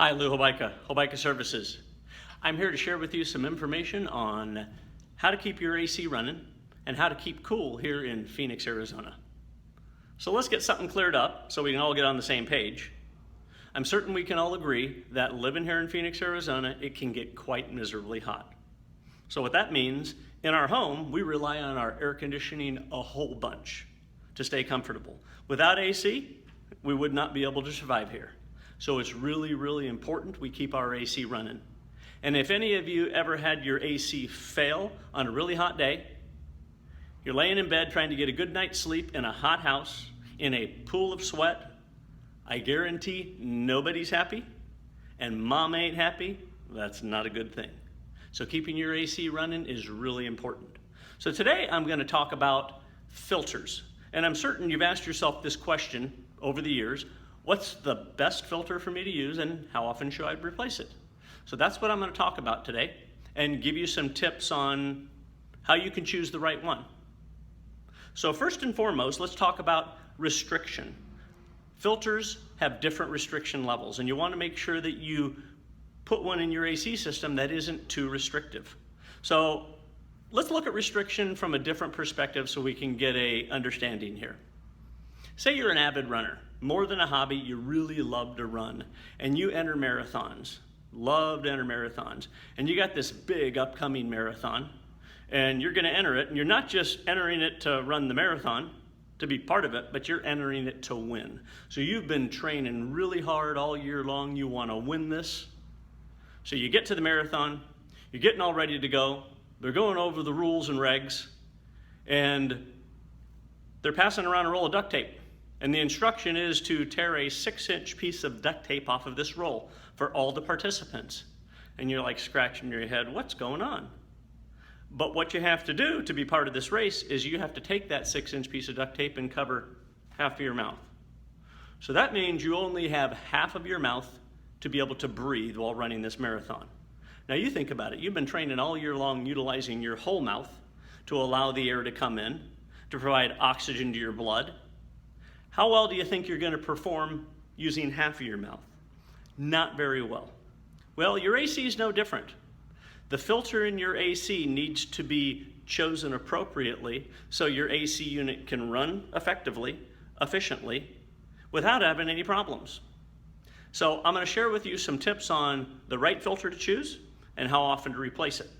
Hi, Lou Hobaica, Hobaica Services. I'm here to share with you some information on how to keep your AC running and how to keep cool here in Phoenix, Arizona. So let's get something cleared up so we can all get on the same page. I'm certain we can all agree that living here in Phoenix, Arizona, it can get quite miserably hot. So what that means, in our home, we rely on our air conditioning a whole bunch to stay comfortable. Without AC, we would not be able to survive here. So it's really, really important we keep our AC running. And if any of you ever had your AC fail on a really hot day, you're laying in bed trying to get a good night's sleep in a hot house, in a pool of sweat, I guarantee nobody's happy, and mom ain't happy, that's not a good thing. So keeping your AC running is really important. So today I'm going to talk about filters. And I'm certain you've asked yourself this question over the years: what's the best filter for me to use and how often should I replace it? So that's what I'm going to talk about today and give you some tips on how you can choose the right one. So first and foremost, let's talk about restriction. Filters have different restriction levels, and you want to make sure that you put one in your AC system that isn't too restrictive. So let's look at restriction from a different perspective so we can get an understanding here. Say you're an avid runner, more than a hobby, you really love to run, and you enter marathons, love to enter marathons, and you got this big upcoming marathon, and you're going to enter it, and you're not just entering it to run the marathon, to be part of it, but you're entering it to win. So you've been training really hard all year long, you want to win this. So you get to the marathon, you're getting all ready to go, they're going over the rules and regs, and they're passing around a roll of duct tape. And the instruction is to tear a 6-inch piece of duct tape off of this roll for all the participants. And you're like scratching your head, what's going on? But what you have to do to be part of this race is you have to take that 6-inch piece of duct tape and cover half of your mouth. So that means you only have half of your mouth to be able to breathe while running this marathon. Now you think about it, you've been training all year long utilizing your whole mouth to allow the air to come in, to provide oxygen to your blood. How well do you think you're going to perform using half of your mouth? Not very well. Well, your AC is no different. The filter in your AC needs to be chosen appropriately so your AC unit can run effectively, efficiently, without having any problems. So I'm going to share with you some tips on the right filter to choose and how often to replace it.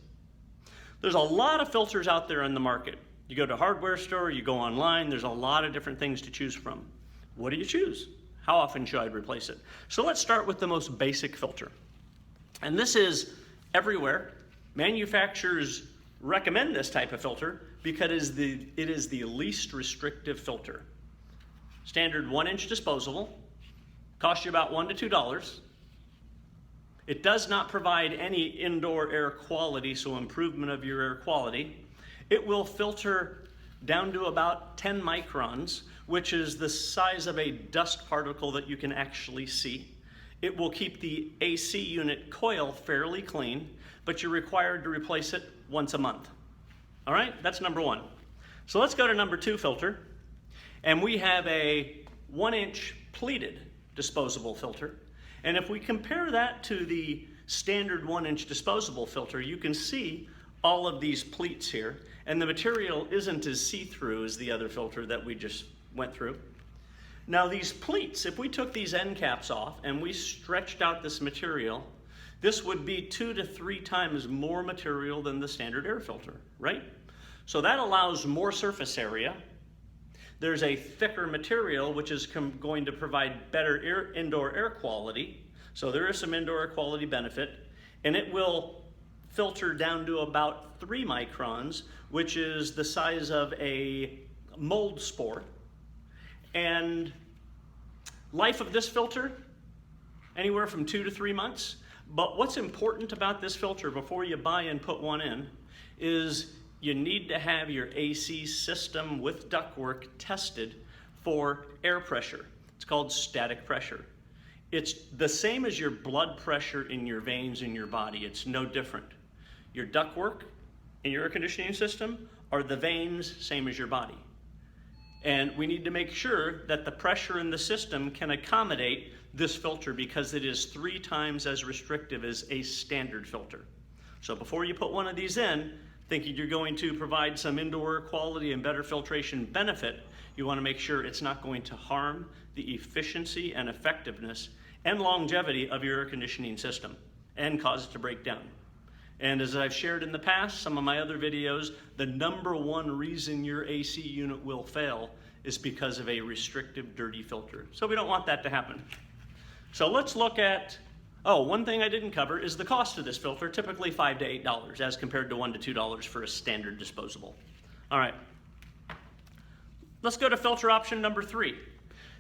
There's a lot of filters out there in the market. You go to a hardware store, you go online, there's a lot of different things to choose from. What do you choose? How often should I replace it? So let's start with the most basic filter. And this is everywhere. Manufacturers recommend this type of filter because it is the least restrictive filter. Standard 1-inch disposable, costs you about $1 to $2. It does not provide any indoor air quality, so improvement of your air quality. It will filter down to about 10 microns, which is the size of a dust particle that you can actually see. It will keep the AC unit coil fairly clean, but you're required to replace it once a month. All right, that's number one. So let's go to number 2 filter, and we have a 1-inch pleated disposable filter. And if we compare that to the standard 1-inch disposable filter, you can see all of these pleats here, and the material isn't as see-through as the other filter that we just went through. Now these pleats, if we took these end caps off and we stretched out this material, this would be 2 to 3 times more material than the standard air filter, right? So that allows more surface area. There's a thicker material which is going to provide better indoor air quality. So there is some indoor air quality benefit, and it will filter down to about 3 microns, which is the size of a mold spore. And life of this filter, anywhere from 2 to 3 months. But what's important about this filter before you buy and put one in is you need to have your AC system with ductwork tested for air pressure. It's called static pressure. It's the same as your blood pressure in your veins in your body. It's no different. Your ductwork in your air conditioning system are the veins, same as your body. And we need to make sure that the pressure in the system can accommodate this filter because it is 3 times as restrictive as a standard filter. So before you put one of these in, thinking you're going to provide some indoor air quality and better filtration benefit, you want to make sure it's not going to harm the efficiency and effectiveness and longevity of your air conditioning system and cause it to break down. And as I've shared in the past, some of my other videos, the #1 reason your AC unit will fail is because of a restrictive, dirty filter. So we don't want that to happen. So let's look at, one thing I didn't cover is the cost of this filter, typically $5 to $8 as compared to $1 to $2 for a standard disposable. All right, let's go to filter option number 3.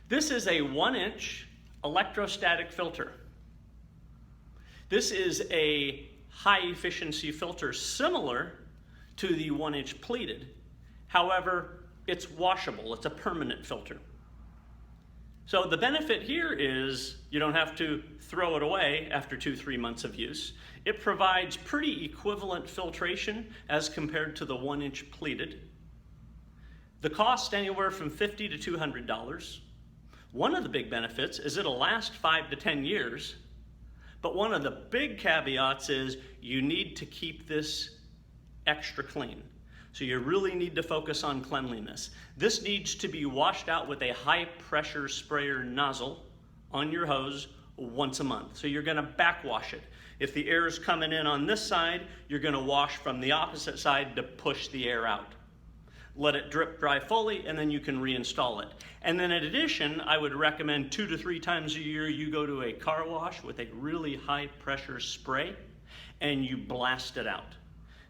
This is a 1-inch electrostatic filter. This is a high efficiency filter similar to the 1-inch pleated. However, it's washable, it's a permanent filter. So the benefit here is you don't have to throw it away after 2-3 months of use. It provides pretty equivalent filtration as compared to the 1-inch pleated. The cost anywhere from $50 to $200. One of the big benefits is it'll last 5 to 10 years, but one of the big caveats is you need to keep this extra clean. So you really need to focus on cleanliness. This needs to be washed out with a high pressure sprayer nozzle on your hose once a month. So you're gonna backwash it. If the air is coming in on this side, you're gonna wash from the opposite side to push the air out. Let it drip dry fully, and then you can reinstall it. And then in addition, I would recommend 2 to 3 times a year you go to a car wash with a really high pressure spray and you blast it out.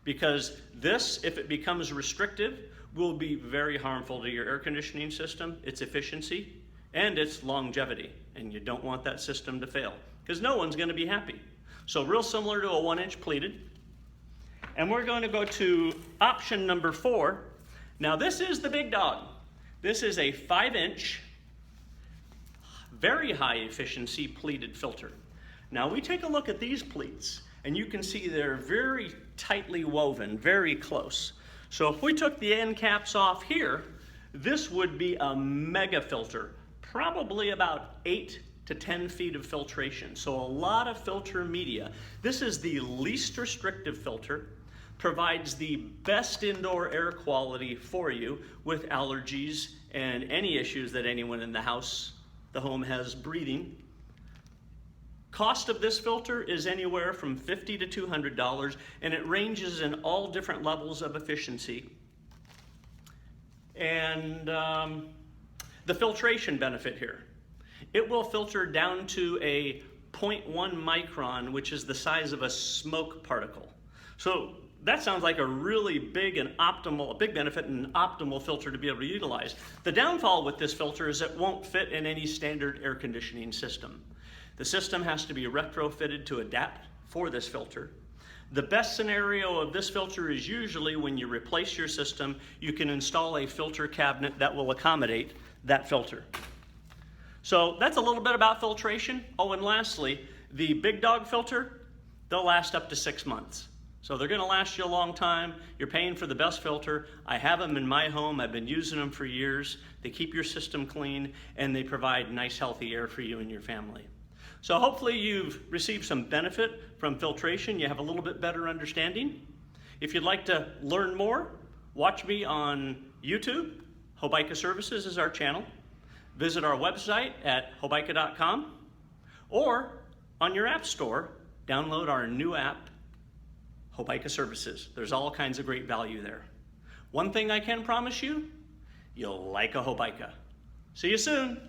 Because this, if it becomes restrictive, will be very harmful to your air conditioning system, its efficiency, and its longevity. And you don't want that system to fail, because no one's gonna be happy. So real similar to a 1-inch pleated. And we're going to go to option number 4. Now this is the big dog. This is a 5-inch, very high efficiency pleated filter. Now we take a look at these pleats, and you can see they're very tightly woven, very close. So if we took the end caps off here, this would be a mega filter, probably about 8 to 10 feet of filtration. So a lot of filter media. This is the least restrictive filter, provides the best indoor air quality for you with allergies and any issues that anyone in the home has breathing. Cost of this filter is anywhere from $50 to $200, and it ranges in all different levels of efficiency. And the filtration benefit here. It will filter down to a 0.1 micron, which is the size of a smoke particle. So that sounds like a really big and optimal, a big benefit and an optimal filter to be able to utilize. The downfall with this filter is it won't fit in any standard air conditioning system. The system has to be retrofitted to adapt for this filter. The best scenario of this filter is usually when you replace your system, you can install a filter cabinet that will accommodate that filter. So that's a little bit about filtration. Oh, and lastly, the Bigdog filter, they'll last up to 6 months. So they're gonna last you a long time. You're paying for the best filter. I have them in my home. I've been using them for years. They keep your system clean, and they provide nice, healthy air for you and your family. So hopefully you've received some benefit from filtration. You have a little bit better understanding. If you'd like to learn more, watch me on YouTube. Hobaica Services is our channel. Visit our website at hobaica.com, or on your app store, download our new app, Hobaica Services. There's all kinds of great value there. One thing I can promise you, you'll like a Hobaica. See you soon.